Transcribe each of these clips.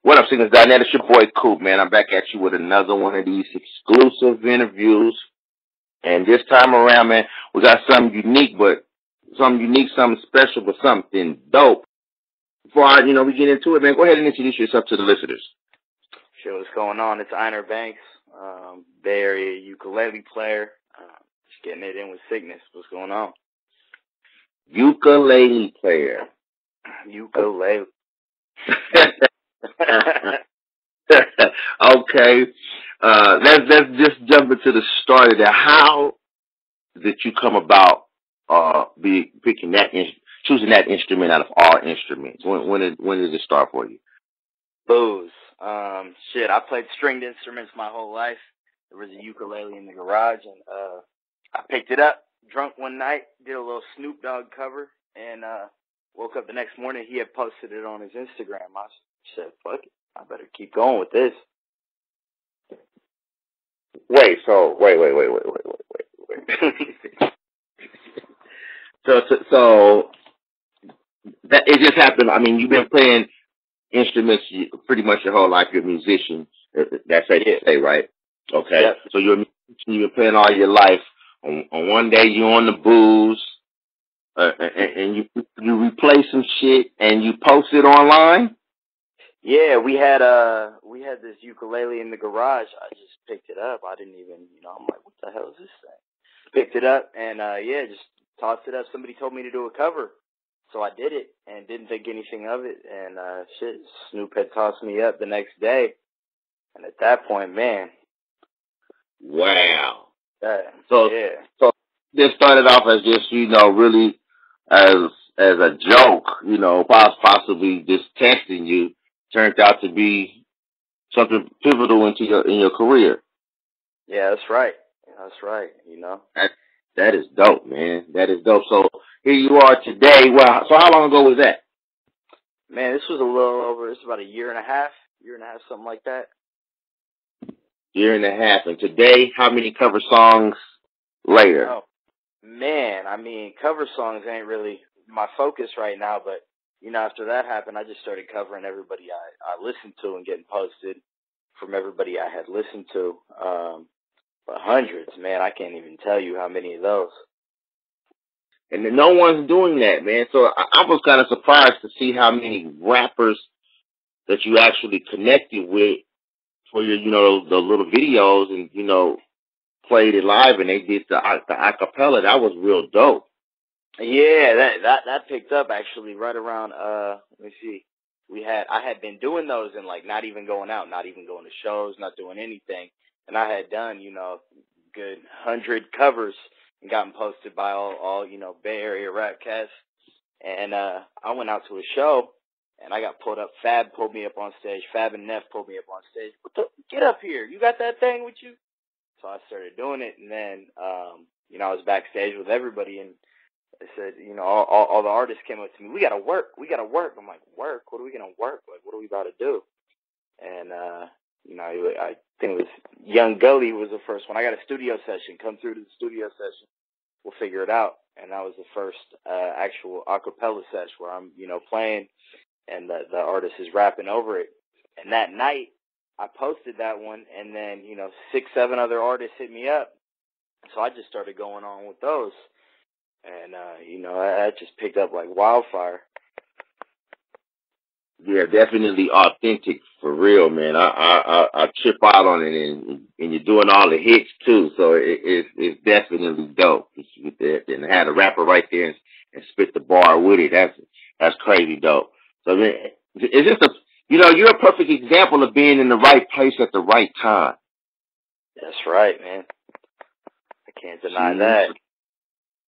What up, Siccness.net? It's your boy Coop, man. I'm back at you with another one of these exclusive interviews. And this time around, man, we got something unique, something special, but something dope. Before we get into it, man, go ahead and introduce yourself to the listeners. Sure, what's going on? It's Einer Bankz, Bay Area ukulele player. Just getting it in with Siccness. What's going on? Ukulele player. Ukulele. Okay. Let's just jump into the start of that. How did you come about choosing that instrument out of all instruments? When did it start for you? Booze. I played stringed instruments my whole life. There was a ukulele in the garage, and I picked it up drunk one night, did a little Snoop Dogg cover, and woke up the next morning. He had posted it on his Instagram. I said, fuck it, I better keep going with this. Wait. So that it just happened. I mean, you've been playing instruments pretty much your whole life. You're a musician. That's how you say, right? Okay. Yep. So you're a musician. You've been playing all your life. On one day you're on the booze, and you replay some shit and you post it online. Yeah, we had this ukulele in the garage. I just picked it up. I didn't even, I'm like, what the hell is this thing? Picked it up and just tossed it up. Somebody told me to do a cover, so I did it and didn't think anything of it. And Snoop had tossed me up the next day, and at that point, man, wow. So this started off as just really as a joke, possibly just testing you. Turned out to be something pivotal in your career. Yeah, that's right. That is dope, man. That is dope. So here you are today. Well, so how long ago was that? Man, this was a little over. It's about a year and a half, something like that. Year and a half. And today, how many cover songs later? Oh, man, I mean, cover songs ain't really my focus right now, but after that happened, I just started covering everybody I listened to and getting posted from everybody I had listened to. But hundreds, man, I can't even tell you how many of those. And no one's doing that, man. So I was kind of surprised to see how many rappers that you actually connected with for your, the little videos and, played it live and they did the acapella. That was real dope. Yeah, that picked up actually right around let me see. I had been doing those and like not even going out, not even going to shows, not doing anything. And I had done, good 100 covers and gotten posted by all Bay Area rap cats. And I went out to a show and I got pulled up. Fab pulled me up on stage. Fab and Neff pulled me up on stage. Get up here. You got that thing with you? So I started doing it, and then I was backstage with everybody, and they said, all the artists came up to me. We gotta work. I'm like, work? What are we gonna work? Like, what are we about to do? And I think it was Young Gully was the first one. I got a studio session. Come through to the studio session. We'll figure it out. And that was the first actual acapella session where I'm playing, and the artist is rapping over it. And that night, I posted that one, and then 6, 7 other artists hit me up. So I just started going on with those. And, I just picked up like wildfire. Yeah, definitely authentic for real, man. I trip out on it, and you're doing all the hits too, so it's definitely dope. And had a rapper right there and spit the bar with it. That's crazy dope. So I mean, it's just you're a perfect example of being in the right place at the right time. That's right, man. I can't deny that.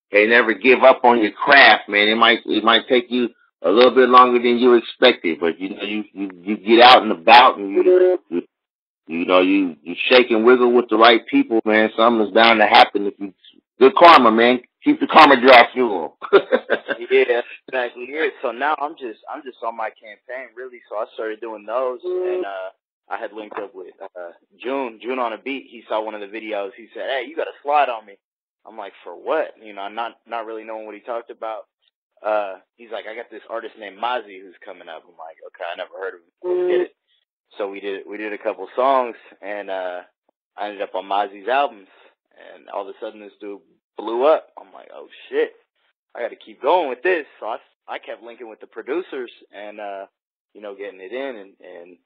Hey, never give up on your craft, man. It might take you a little bit longer than you expected, but you get out and about and you shake and wiggle with the right people, man. Something's bound to happen. Good karma, man. Keep the karma dry fuel. Yeah, exactly it. So now I'm just on my campaign really. So I started doing those, and I had linked up with June on a beat. He saw one of the videos. He said, "Hey, you got to slide on me." I'm like, "For what?" I'm not really knowing what he talked about. He's like, "I got this artist named Mozzie who's coming up." I'm like, "Okay, I never heard of him. Let's get it." we did a couple songs, and I ended up on Mozzie's albums, and all of a sudden this dude blew up. I'm like, oh shit, I got to keep going with this. So I kept linking with the producers and getting it in, and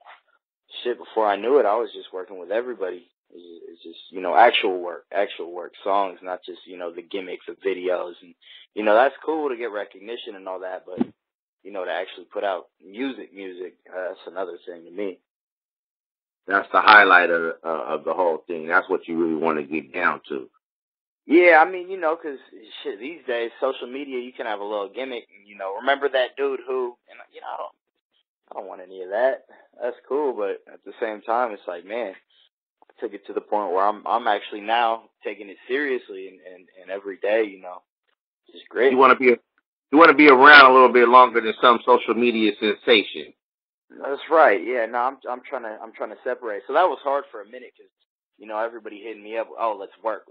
shit. Before I knew it, I was just working with everybody. It's just actual work, songs, not just the gimmicks of videos, and that's cool to get recognition and all that, but to actually put out music, that's another thing to me. That's the highlight of the whole thing. That's what you really want to get down to. Yeah, I mean, because shit, these days, social media, you can have a little gimmick. And, remember that dude who, and I don't want any of that. That's cool, but at the same time, it's like, man, I took it to the point where I'm actually now taking it seriously, and every day, it's great. You want to be around a little bit longer than some social media sensation. That's right. Yeah. No, I'm trying to separate. So that was hard for a minute because everybody hitting me up. Oh, let's work,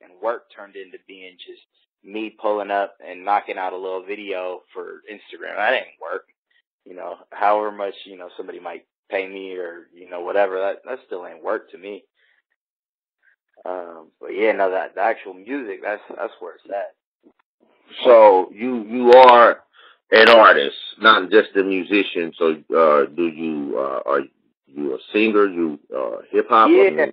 and work turned into being just me pulling up and knocking out a little video for Instagram. That ain't work. However much somebody might pay me or whatever, that still ain't work to me. But yeah, no, the actual music, that's where it's at. So you are an artist, not just a musician. So are you a singer? You hip hop? Yeah,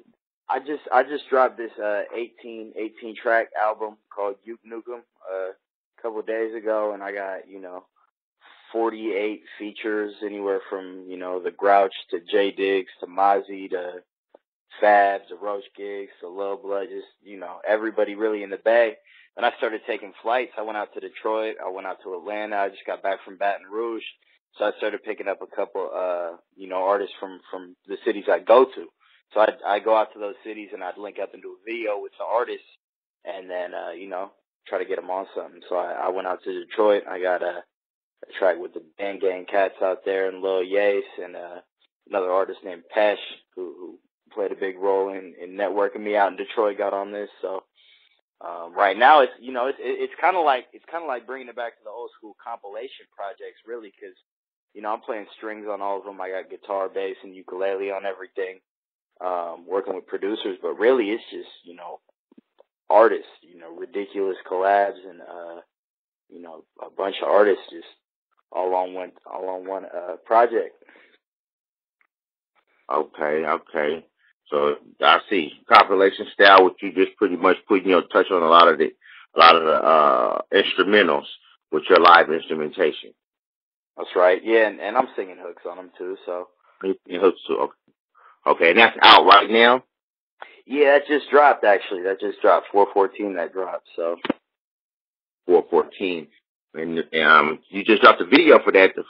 I just dropped this 18 track album called Uke Nukem a couple of days ago, and I got 48 features, anywhere from the Grouch to J Diggs to Mozzie to Fab to Roach Gigs to Lil Blood, just everybody really in the Bay. Then I started taking flights. I went out to Detroit. I went out to Atlanta. I just got back from Baton Rouge. So I started picking up a couple, artists from the cities I go to. So I go out to those cities and I'd link up and do a video with the artists and then, try to get them on something. So I went out to Detroit. I got a track with the Bang Gang Cats out there and Lil Yace and another artist named Pesh who played a big role in networking me out in Detroit, got on this. So right now it's it's kind of like bringing it back to the old school compilation projects, really, because I'm playing strings on all of them. I got guitar, bass, and ukulele on everything. Working with producers, but really it's just artists, ridiculous collabs and a bunch of artists just all on one project. Okay. So I see compilation style, which you just pretty much putting your touch on a lot of the instrumentals with your live instrumentation. That's right. Yeah, and I'm singing hooks on them too. So hooks too. Okay, and that's out right now. Yeah, that just dropped. Actually, that just dropped 4/14. That dropped. So 4/14, and you just dropped a video for that to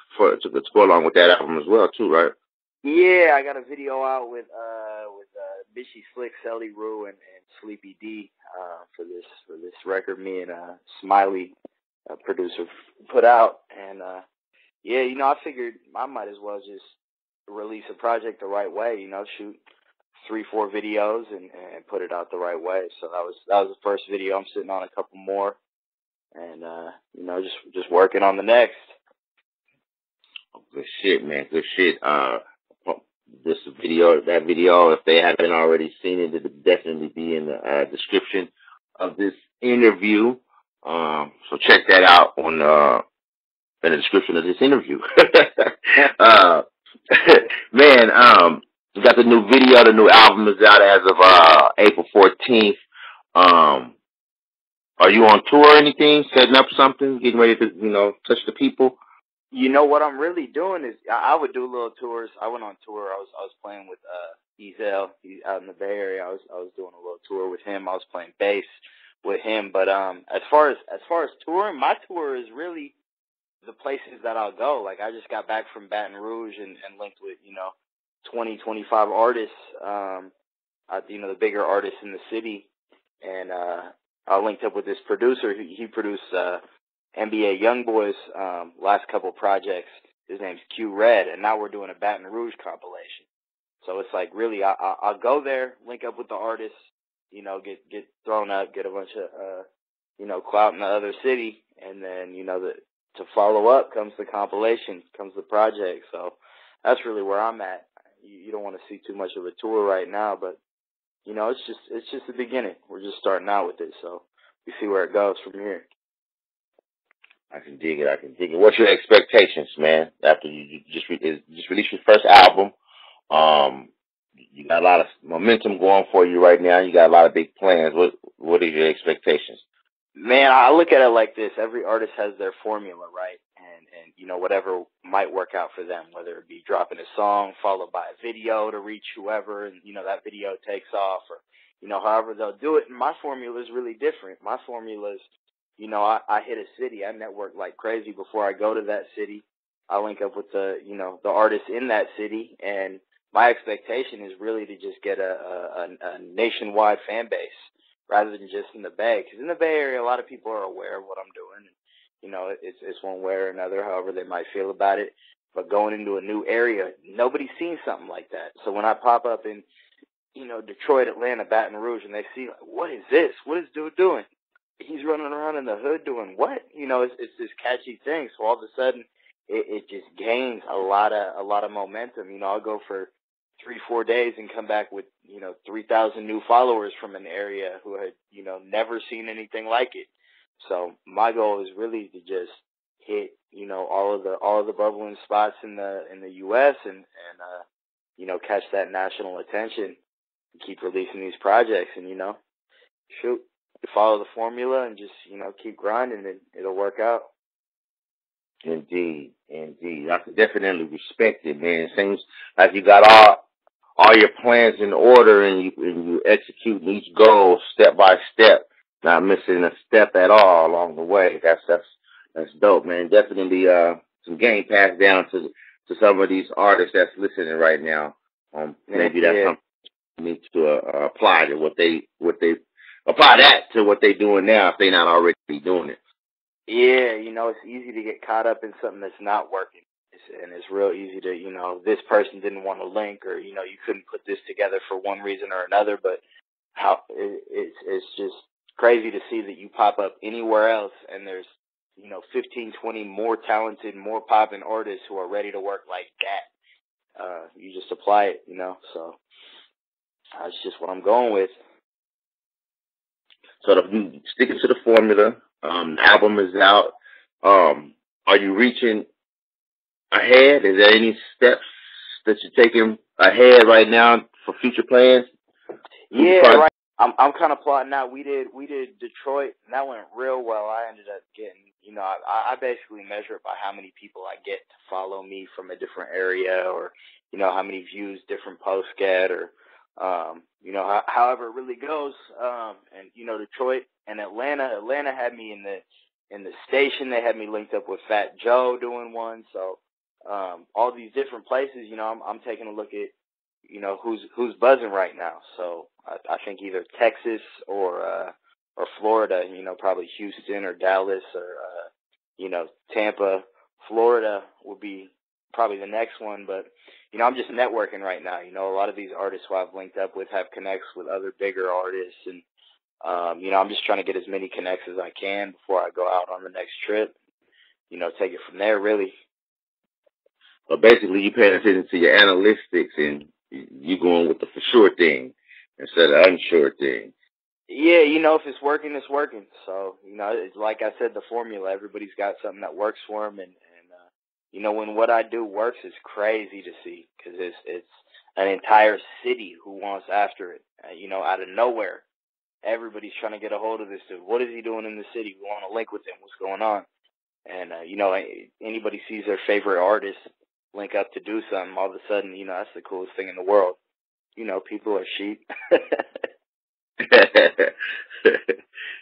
go along with that album as well too, right? Yeah, I got a video out with Bishy Slick, Selly Rue, and Sleepy D for this record. Me and Smiley, producer, put out, and yeah, I figured I might as well just release a project the right way. Shoot 3-4 videos and put it out the right way. So that was the first video. I'm sitting on a couple more, and just working on the next. Good shit, man. Good shit. That video, if they haven't already seen it, it'll definitely be in the description of this interview. So check that out in the description of this interview. Man, we got the new video. The new album is out as of April 14th. Are you on tour or anything? Setting up something? Getting ready to touch the people? What I'm really doing is I would do little tours. I went on tour. I was playing with Ezel. He's out in the Bay Area. I was doing a little tour with him. I was playing bass with him. But as far as touring, my tour is really the places that I'll go. Like I just got back from Baton Rouge and linked with 20, 25 artists. The bigger artists in the city, and I linked up with this producer. He produced NBA YoungBoy's last couple projects. His name's Q Red, and now we're doing a Baton Rouge compilation. So it's like really, I'll go there, link up with the artists, get thrown up, get a bunch of clout in the other city, and then to follow up comes the compilation, comes the project. So that's really where I'm at. you don't want to see too much of a tour right now, but you know, it's just the beginning. We're just starting out with it, so we see where it goes from here. I can dig it. I can dig it. What's your expectations, man? After you just released your first album, you got a lot of momentum going for you right now. You got a lot of big plans. What are your expectations? Man, I look at it like this. Every artist has their formula, right? And you know, whatever might work out for them, whether it be dropping a song followed by a video to reach whoever, and, you know, that video takes off, or, you know, however they'll do it. And my formula is really different. My formula is, you know, I hit a city. I network like crazy before I go to that city. I link up with you know, the artists in that city, and my expectation is really to just get a nationwide fan base, rather than just in the Bay. Because in the Bay Area, a lot of people are aware of what I'm doing. And, you know, it's one way or another, however they might feel about it. But going into a new area, nobody's seen something like that. So when I pop up in, you know, Detroit, Atlanta, Baton Rouge, and they see, like, what is this? What is dude doing? He's running around in the hood doing what? You know, it's this catchy thing. So all of a sudden, it just gains a lot of momentum. You know, I'll go for 3-4 days and come back with, you know, 3,000 new followers from an area who had, you know, never seen anything like it. So my goal is really to just hit, you know, all of the bubbling spots in the U.S. and you know, catch that national attention and keep releasing these projects, and, you know, shoot, follow the formula and just, you know, keep grinding, and it'll work out. Indeed, indeed. I can definitely respect it, man. It seems like you got all your plans in order, and you execute each goal step by step, not missing a step at all along the way. That's dope, man. Definitely some game passed down to some of these artists that's listening right now. Maybe that's something you need to apply to what they apply that to what they're doing now if they're not already doing it. Yeah, you know, it's easy to get caught up in something that's not working. And it's real easy to, you know, this person didn't want to link, or, you know, you couldn't put this together for one reason or another. But it's just crazy to see that you pop up anywhere else and there's, you know, 15, 20 more talented, more popping artists who are ready to work like that. You just apply it, you know. So that's just what I'm going with. So you sticking to the formula. The album is out. Are you reaching ahead? Is there any steps that you're taking ahead right now for future plans? Yeah, right. I'm kind of plotting out. We did Detroit, and that went real well. I ended up getting, you know, I basically measure it by how many people I get to follow me from a different area, or, you know, how many views different posts get, or, you know, however it really goes. And, you know, Detroit and Atlanta had me in the station. They had me linked up with Fat Joe doing one. So all these different places, you know, I'm taking a look at, you know, who's buzzing right now. So I think either Texas or Florida, you know, probably Houston or Dallas or, you know, Tampa, Florida would be probably the next one. But, you know, I'm just networking right now. You know, a lot of these artists who I've linked up with have connects with other bigger artists. And, you know, I'm just trying to get as many connects as I can before I go out on the next trip. You know, take it from there, really. But basically, you paying attention to your analytics and you going with the for sure thing instead of unsure thing. Yeah, you know, if it's working, it's working. So, you know, it's like I said, the formula, everybody's got something that works for them. And you know, when what I do works, it's crazy to see, because it's an entire city who wants after it. You know, out of nowhere, everybody's trying to get a hold of this dude. What is he doing in the city? We want to link with him. What's going on? And, you know, anybody sees their favorite artist link up to do something, all of a sudden, you know, that's the coolest thing in the world. You know, people are sheep.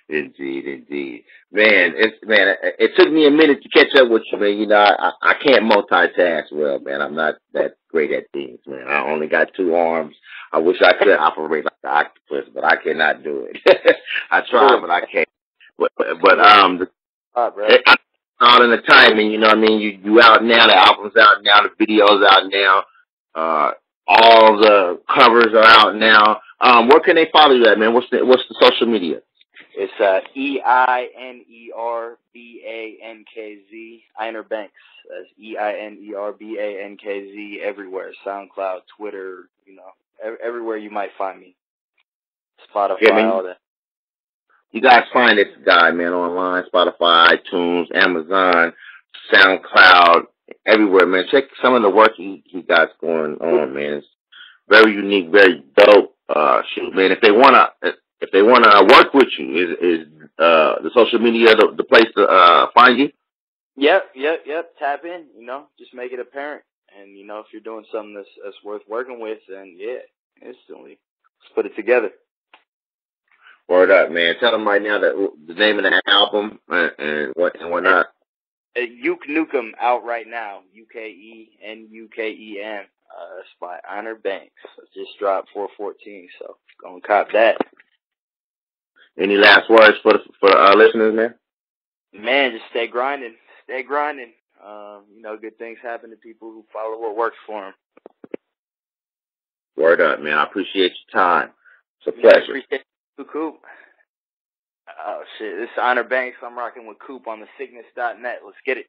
Indeed. Man, it took me a minute to catch up with you, man. You know, I can't multitask well, man. I'm not that great at things, man. I only got 2 arms. I wish I could operate like an octopus, but I cannot do it. I try, but I can't. All in the timing, you know what I mean? You out now, the album's out now, the video's out now, all the covers are out now. Where can they follow you at, man? What's the social media? It's EINERBANKZ, Einer Bankz. That's EINERBANKZ everywhere. SoundCloud, Twitter, everywhere you might find me. Spotify, Yeah, man. all that. You guys find this guy, man, online, Spotify, iTunes, Amazon, SoundCloud, everywhere, man. Check some of the work he got going on, man. It's very unique, very dope. Shoot, man. If they wanna work with you, is the social media the place to find you? Yep. Tap in, just make it apparent. And, if you're doing something that's worth working with, then yeah, instantly. Let's put it together. Word up, man. Tell them right now that the name of the album and whatnot. Uke Nukem out right now. UKENUKEM. It's by Einer Bankz. It just dropped 4/14, so go and cop that. Any last words for the listeners, man? Man, just stay grinding. Stay grinding. Good things happen to people who follow what works for them. Word up, man. I appreciate your time. It's a pleasure. I appreciate you, Coop. Oh, shit. This is Einer Bankz. I'm rocking with Coop on the Siccness.net. Let's get it.